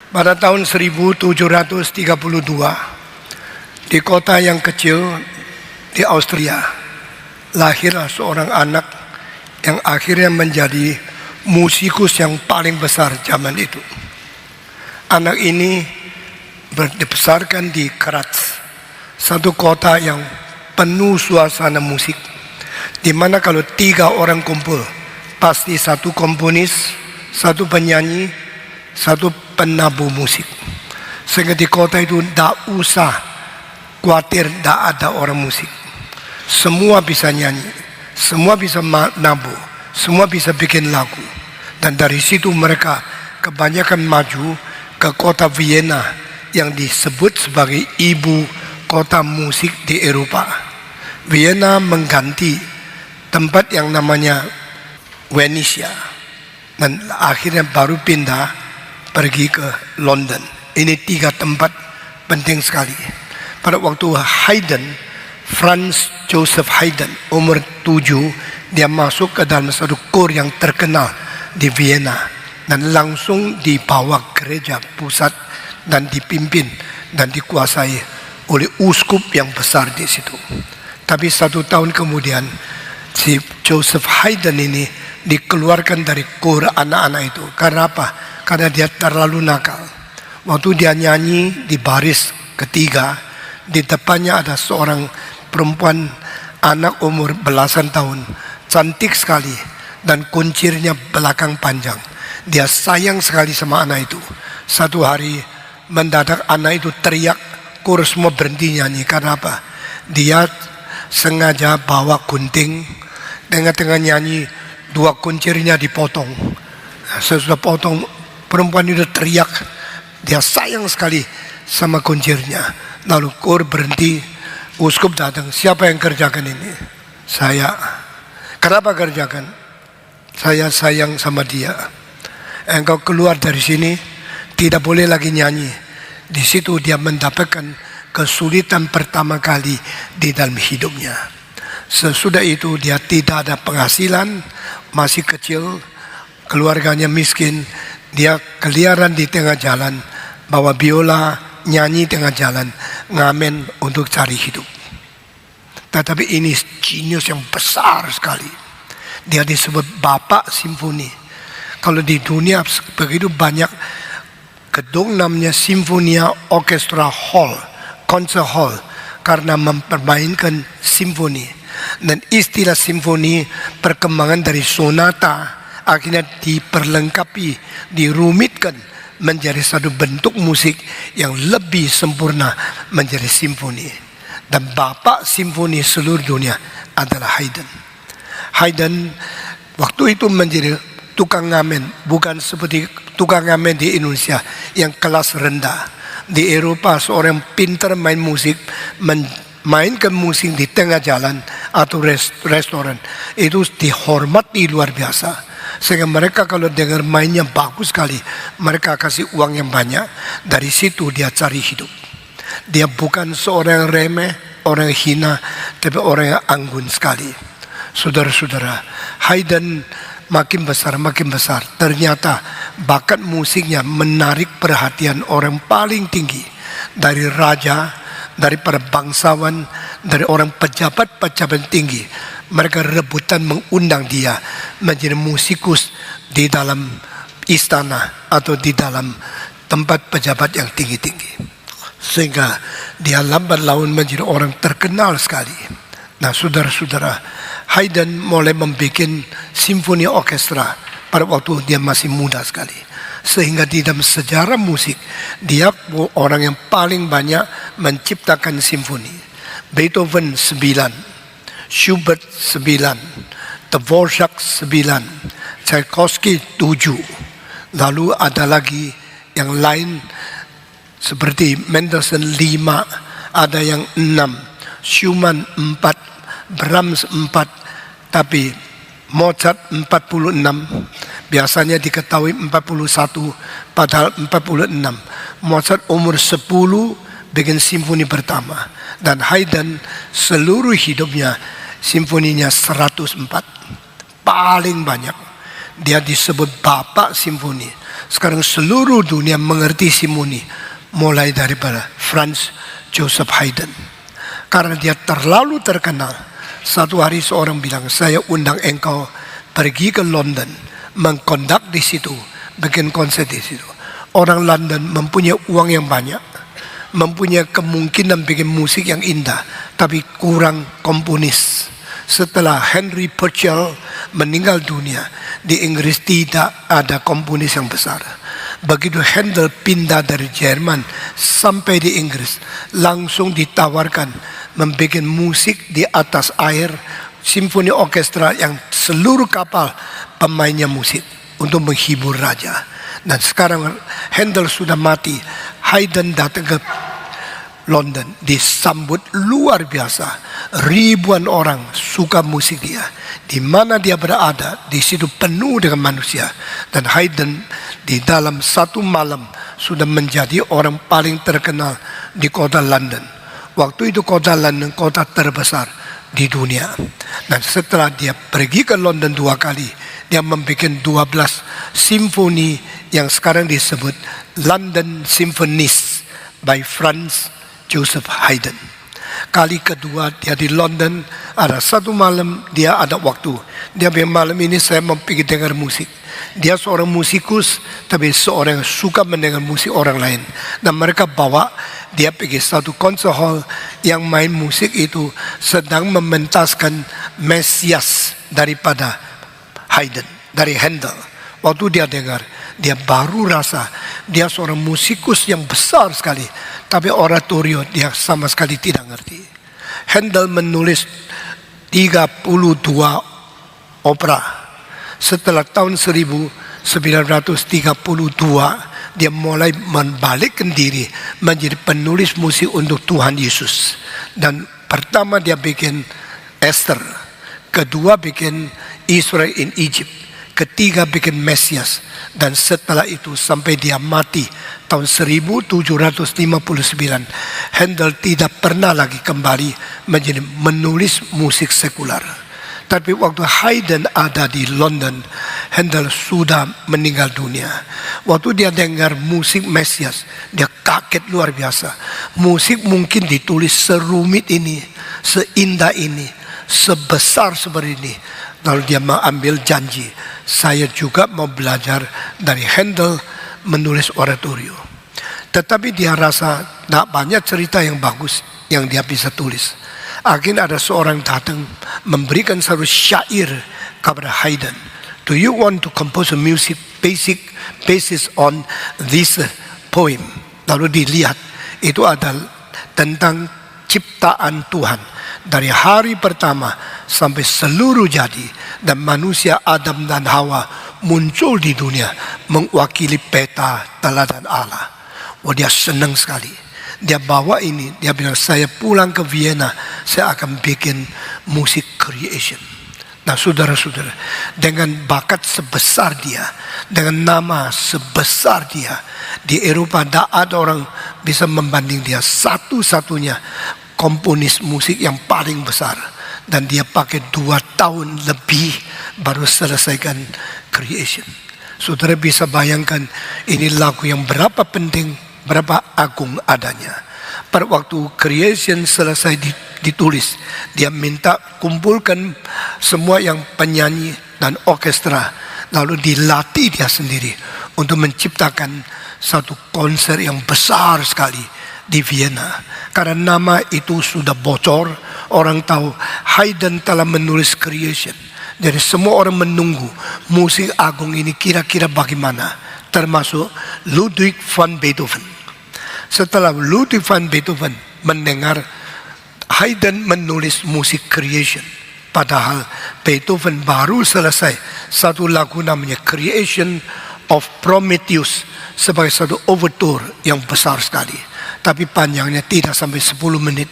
Pada tahun 1732, di kota yang kecil di Austria, lahirlah seorang anak yang akhirnya menjadi musikus yang paling besar zaman itu. Anak ini dibesarkan di Graz, satu kota yang penuh suasana musik, di mana kalau 3 orang kumpul, pasti satu komponis, satu penyanyi, satu penabuh musik. Sehingga di kota itu tidak usah khawatir tidak ada orang musik. Semua bisa nyanyi, semua bisa nabuh, semua bisa bikin lagu. Dan dari situ mereka kebanyakan maju ke kota Vienna yang disebut sebagai ibu kota musik di Eropa. Vienna mengganti tempat yang namanya Venesia, dan akhirnya baru pindah pergi ke London. Ini 3 tempat penting sekali. Pada waktu Haydn, Franz Joseph Haydn, umur 7, dia masuk ke dalam satu kor yang terkenal di Vienna dan langsung dibawa gereja pusat dan dipimpin dan dikuasai oleh uskup yang besar di situ. Tapi 1 tahun kemudian si Joseph Haydn ini dikeluarkan dari kor anak-anak itu. Karena apa? Karena dia terlalu nakal. Waktu dia nyanyi di baris ketiga, di depannya ada seorang perempuan anak umur belasan tahun, cantik sekali dan kuncirnya belakang panjang. Dia sayang sekali sama anak itu. Satu hari mendadak anak itu teriak, kor semua berhenti nyanyi. Karena apa? Dia sengaja bawa gunting, tengah-tengah nyanyi 2 kuncirnya dipotong. Sesudah potong, perempuan itu teriak, dia sayang sekali sama kuncirnya. Lalu kor berhenti, uskup datang, siapa yang kerjakan ini? Saya. Kenapa kerjakan? Saya sayang sama dia. Engkau keluar dari sini, tidak boleh lagi nyanyi. Di situ dia mendapatkan kesulitan pertama kali di dalam hidupnya. Sesudah itu dia tidak ada penghasilan, masih kecil, keluarganya miskin. Dia keliaran di tengah jalan, bawa biola, nyanyi tengah jalan, ngamen untuk cari hidup. Tetapi ini jenius yang besar sekali. Dia disebut Bapak Simfoni. Kalau di dunia begitu banyak gedung namanya Sinfonia Orchestra Hall, Concert Hall, karena mempermainkan simfoni. Dan istilah simfoni perkembangan dari sonata akhirnya diperlengkapi, dirumitkan menjadi satu bentuk musik yang lebih sempurna menjadi simfoni. Dan bapak simfoni seluruh dunia adalah Haydn. Haydn waktu itu menjadi tukang ngamen, bukan seperti tukang ngamen di Indonesia yang kelas rendah. Di Eropa seorang pintar main musik, mainkan musik di tengah jalan atau restoran, itu dihormati luar biasa. Sehingga mereka kalau dengar mainnya bagus sekali, mereka kasih uang yang banyak. Dari situ dia cari hidup. Dia bukan seorang yang remeh, orang yang hina, tapi orang yang anggun sekali. Saudara-saudara, Haydn makin besar. Ternyata bakat musiknya menarik perhatian orang paling tinggi. Dari raja, daripada bangsawan, dari orang pejabat-pejabat tinggi. Mereka rebutan mengundang dia menjadi musikus di dalam istana atau di dalam tempat pejabat yang tinggi-tinggi. Sehingga dia lambat laun menjadi orang terkenal sekali. Nah, saudara-saudara, Haydn mulai membuat simfoni orkestra pada waktu dia masih muda sekali. Sehingga di dalam sejarah musik, dia orang yang paling banyak menciptakan simfoni. Beethoven 9, Schubert 9, Dvorak 9, Tchaikovsky 7. Lalu ada lagi yang lain seperti Mendelssohn 5, ada yang 6, Schumann 4, Brahms 4, tapi Mozart 46, biasanya diketahui 41, padahal 46. Mozart umur 10 bikin simfoni pertama, dan Haydn seluruh hidupnya simfoninya 104, paling banyak. dia disebut Bapak Simfoni. Sekarang seluruh dunia mengerti simfoni, mulai daripada Franz Joseph Haydn. Karena dia terlalu terkenal, satu hari seorang bilang, saya undang engkau pergi ke London, mengkondak di situ, bikin konser di situ. Orang London mempunyai uang yang banyak, mempunyai kemungkinan bikin musik yang indah, tapi kurang komponis. Setelah Henry Purcell meninggal dunia, di Inggris tidak ada komponis yang besar. Begitu Handel pindah dari Jerman sampai di Inggris, langsung ditawarkan membuat musik di atas air, simfoni orkestra yang seluruh kapal pemainnya musik untuk menghibur raja. Dan sekarang Handel sudah mati, Haydn datang ke London, disambut luar biasa. Ribuan orang suka musik dia. Di mana dia berada, di situ penuh dengan manusia. Dan Haydn di dalam satu malam sudah menjadi orang paling terkenal di kota London. Waktu itu kota London kota terbesar di dunia. Dan setelah dia pergi ke London 2 kali, dia membuat 12 simfoni yang sekarang disebut London Symphonies by Franz Joseph Haydn. Kali kedua dia di London, ada satu malam dia ada waktu. Dia bilang, malam ini saya mau pergi dengar musik. Dia seorang musikus, tapi seorang yang suka mendengar musik orang lain. Dan mereka bawa dia pergi satu concert hall yang main musik itu sedang mementaskan Mesias daripada Haydn, dari Handel. Waktu dia dengar, dia baru rasa dia seorang musikus yang besar sekali, tapi oratorio dia sama sekali tidak ngerti. Handel menulis 32 opera. Setelah tahun 1932 dia mulai membalikkan diri menjadi penulis musik untuk Tuhan Yesus. Dan pertama dia bikin Esther, kedua bikin Israel in Egypt, ketiga bikin Mesias. Dan setelah itu sampai dia mati tahun 1759, Handel tidak pernah lagi kembali menjadi menulis musik sekular. Tapi waktu Haydn ada di London, Handel sudah meninggal dunia. Waktu dia dengar musik Mesias, dia kaget luar biasa. Musik mungkin ditulis serumit ini, seindah ini, sebesar seperti ini. Lalu dia mengambil janji, saya juga mau belajar dari Handel menulis oratorio. Tetapi dia rasa tidak banyak cerita yang bagus yang dia bisa tulis. Akhirnya ada seorang datang memberikan satu syair kepada Haydn. Do you want to compose a music basis on this poem? Lalu dilihat, itu adalah tentang ciptaan Tuhan. Dari hari pertama sampai seluruh jadi, dan manusia Adam dan Hawa muncul di dunia mewakili peta teladan Allah. Oh, dia senang sekali. Dia bawa ini, dia bilang, saya pulang ke Vienna, saya akan bikin musik creation. Nah saudara-saudara, dengan bakat sebesar dia, dengan nama sebesar dia, di Eropa tidak ada orang bisa membanding dia. Satu-satunya komponis musik yang paling besar. Dan dia pakai 2 tahun lebih baru selesaikan creation. Saudara bisa bayangkan ini lagu yang berapa penting, berapa agung adanya. Pada waktu creation selesai ditulis, dia minta kumpulkan semua yang penyanyi dan orkestra, lalu dilatih dia sendiri untuk menciptakan satu konser yang besar sekali di Vienna. Karena nama itu sudah bocor, orang tahu Haydn telah menulis creation. Jadi semua orang menunggu musik agung ini kira-kira bagaimana, termasuk Ludwig van Beethoven. Setelah Ludwig van Beethoven mendengar Haydn menulis musik creation, padahal Beethoven baru selesai satu lagu namanya Creation of Prometheus sebagai satu overture yang besar sekali, tapi panjangnya tidak sampai 10 menit.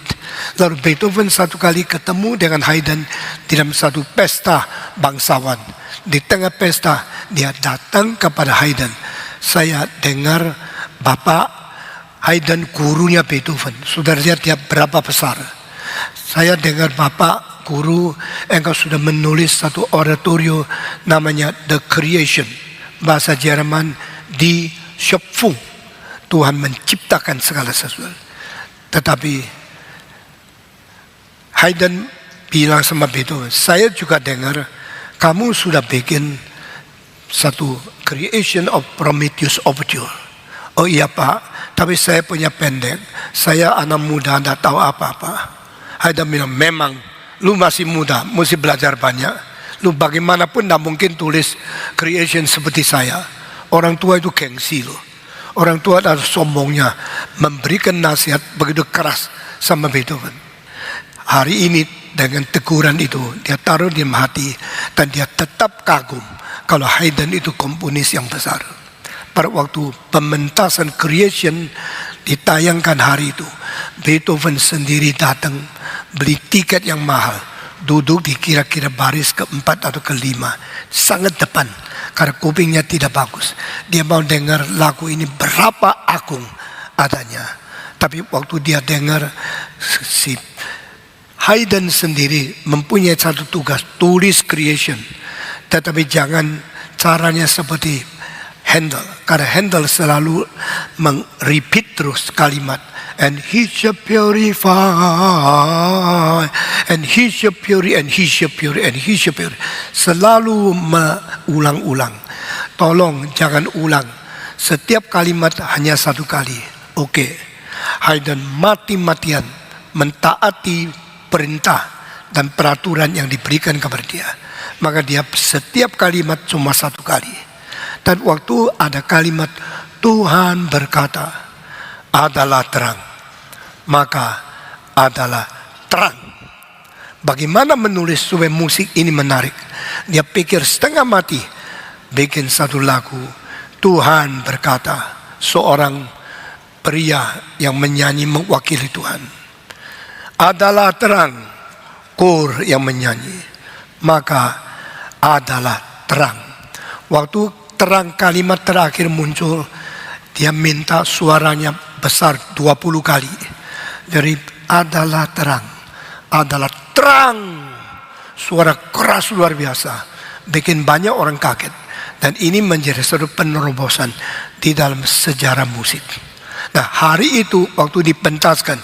Lalu Beethoven satu kali ketemu dengan Haydn dalam satu pesta bangsawan. Di tengah pesta dia datang kepada Haydn, saya dengar Bapak Haydn gurunya Beethoven, saudara lihat dia berapa besar. Saya dengar Bapak Guru, engkau sudah menulis satu oratorio namanya The Creation. Bahasa Jerman, Die Schöpfung. Tuhan menciptakan segala sesuatu. Tetapi Haydn bilang sama Beethoven, saya juga dengar kamu sudah bikin satu Creation of Prometheus Overture. Oh iya Pak, tapi saya punya pendek. Saya anak muda, tidak tahu apa-apa. Haydn bilang, memang lu masih muda, mesti belajar banyak. Lu bagaimanapun tidak mungkin tulis creation seperti saya. Orang tua itu gengsi loh. Orang tua adalah sombongnya, memberikan nasihat begitu keras sama Beethoven. Hari ini dengan teguran itu, dia taruh di hati dan dia tetap kagum kalau Haydn itu komponis yang besar. Pada waktu pementasan creation ditayangkan hari itu, Beethoven sendiri datang, beli tiket yang mahal, duduk di kira-kira baris keempat atau kelima, sangat depan, karena kupingnya tidak bagus. Dia mau dengar lagu ini berapa agung adanya. Tapi waktu dia dengar, si Haydn sendiri mempunyai satu tugas, tulis creation, tetapi jangan caranya seperti Handel, karena Handel selalu repeat terus kalimat, and he shall purify, and he shall purify, and he shall purify, and he shall purify. Selalu mengulang-ulang. Tolong jangan ulang. Setiap kalimat hanya satu kali. Oke. Haydn mati-matian mentaati perintah dan peraturan yang diberikan kepada dia. Maka dia setiap kalimat cuma satu kali. Dan waktu ada kalimat Tuhan berkata adalah terang, maka adalah terang. Bagaimana menulis supaya musik ini menarik? Dia pikir setengah mati bikin satu lagu Tuhan berkata, seorang pria yang menyanyi mewakili Tuhan. Adalah terang, kor yang menyanyi, maka adalah terang. Waktu terang kalimat terakhir muncul, dia minta suaranya besar 20 kali. Jadi adalah terang, adalah terang. Suara keras luar biasa, bikin banyak orang kaget. Dan ini menjadi satu penerobosan di dalam sejarah musik. Nah hari itu waktu dipentaskan,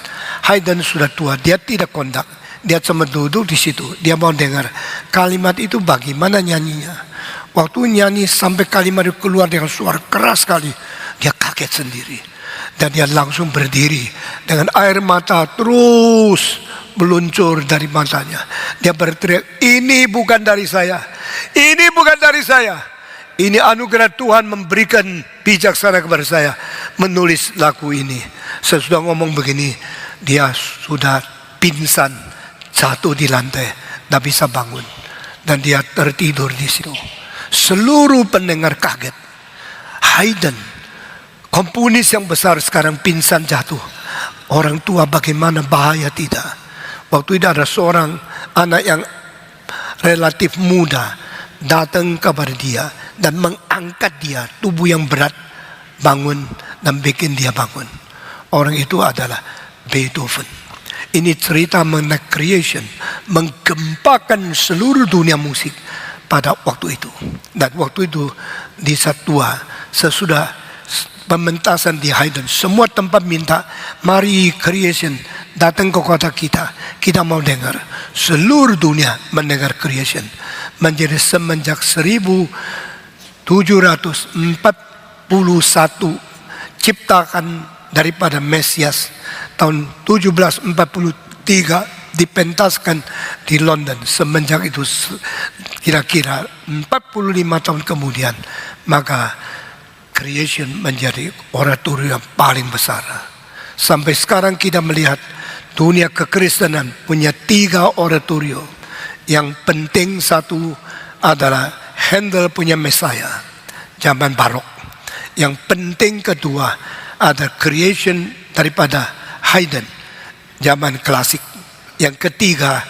Haydn sudah tua, dia tidak kondak. Dia cuma duduk di situ, dia mau dengar kalimat itu bagaimana nyanyinya. Waktu nyanyi sampai kalimat itu keluar dengan suara keras sekali, dia kaget sendiri. Dan dia langsung berdiri dengan air mata terus meluncur dari matanya. Dia berteriak, ini bukan dari saya, ini bukan dari saya. Ini anugerah Tuhan memberikan bijaksana kepada saya menulis lagu ini. Sesudah ngomong begini, dia sudah pingsan, jatuh di lantai, tidak bisa bangun. Dan dia tertidur di situ. Seluruh pendengar kaget. Haydn, komponis yang besar sekarang pingsan jatuh. Orang tua bagaimana bahaya tidak? Waktu itu ada seorang anak yang relatif muda datang kepada dia dan mengangkat dia, tubuh yang berat, bangun dan bikin dia bangun. Orang itu adalah Beethoven. Ini cerita mengenai creation, menggempakan seluruh dunia musik pada waktu itu. Dan waktu itu di saat tua, sesudah pementasan di Haydn, semua tempat minta, mari creation datang ke kota kita. Kita mau dengar, seluruh dunia mendengar creation. Menjadi semenjak 1741 ciptakan daripada Mesias, tahun 1743 dipentaskan di London. Semenjak itu kira-kira 45 tahun kemudian, maka creation menjadi oratorium yang paling besar. Sampai sekarang kita melihat dunia kekristenan punya 3 oratorium. Yang penting satu adalah Handel punya Messiah, zaman barok. Yang penting kedua ada creation daripada Haydn, zaman klasik. Yang ketiga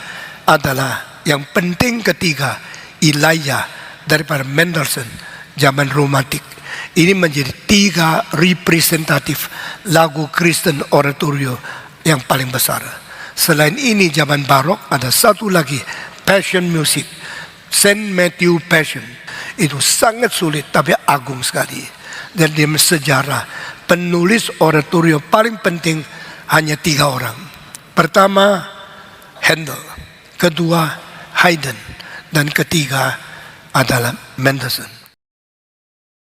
adalah, yang penting ketiga, Elijah daripada Mendelssohn, zaman romantik. Ini menjadi 3 representatif lagu Kristen oratorio yang paling besar. Selain ini zaman barok ada satu lagi, Passion Music, Saint Matthew Passion. Itu sangat sulit tapi agung sekali. Dan di sejarah penulis oratorio paling penting hanya 3 orang. Pertama Handel, kedua Haydn, dan ketiga adalah Mendelssohn.